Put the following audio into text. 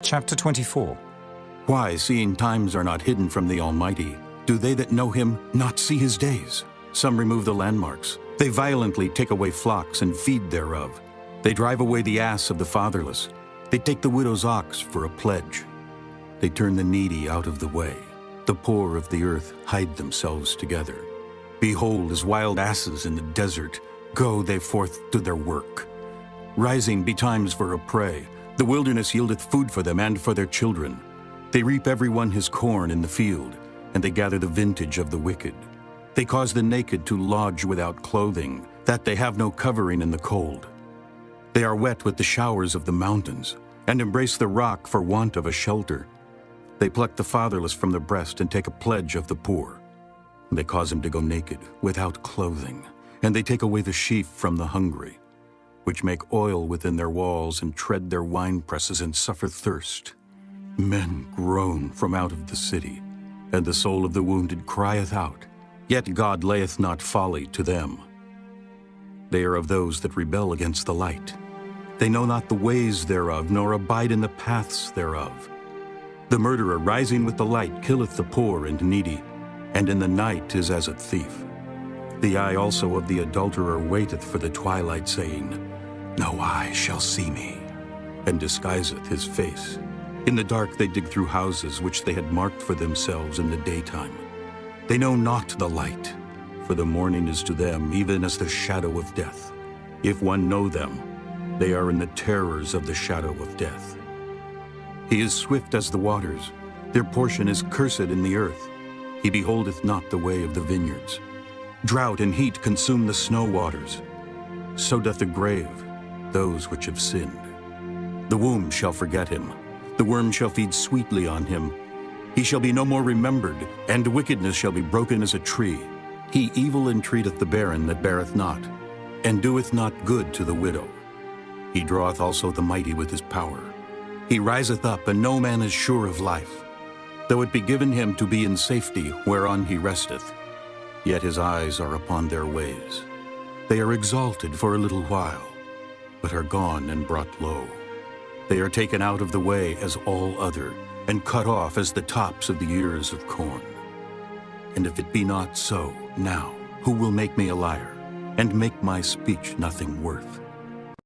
Chapter 24. Why, seeing times are not hidden from the Almighty, do they that know him not see his days? Some remove the landmarks. They violently take away flocks and feed thereof. They drive away the ass of the fatherless. They take the widow's ox for a pledge. They turn the needy out of the way. The poor of the earth hide themselves together. Behold, as wild asses in the desert, go they forth to their work. Rising betimes for a prey, the wilderness yieldeth food for them and for their children. They reap every one his corn in the field, and they gather the vintage of the wicked. They cause the naked to lodge without clothing, that they have no covering in the cold. They are wet with the showers of the mountains, and embrace the rock for want of a shelter. They pluck the fatherless from the breast and take a pledge of the poor. They cause him to go naked, without clothing, and they take away the sheaf from the hungry, which make oil within their walls and tread their winepresses and suffer thirst. Men groan from out of the city, and the soul of the wounded crieth out, yet God layeth not folly to them. They are of those that rebel against the light. They know not the ways thereof, nor abide in the paths thereof. The murderer rising with the light killeth the poor and needy, and in the night is as a thief. The eye also of the adulterer waiteth for the twilight, saying, No eye shall see me, and disguiseth his face. In the dark they dig through houses which they had marked for themselves in the daytime. They know not the light, for the morning is to them even as the shadow of death. If one know them, they are in the terrors of the shadow of death. He is swift as the waters, their portion is cursed in the earth. He beholdeth not the way of the vineyards. Drought and heat consume the snow waters. So doth the grave those which have sinned. The womb shall forget him. The worm shall feed sweetly on him. He shall be no more remembered, and wickedness shall be broken as a tree. He evil entreateth the barren that beareth not, and doeth not good to the widow. He draweth also the mighty with his power. He riseth up, and no man is sure of life. Though it be given him to be in safety whereon he resteth, yet his eyes are upon their ways. They are exalted for a little while, but are gone and brought low. They are taken out of the way as all other, and cut off as the tops of the ears of corn. And if it be not so, now, who will make me a liar, and make my speech nothing worth?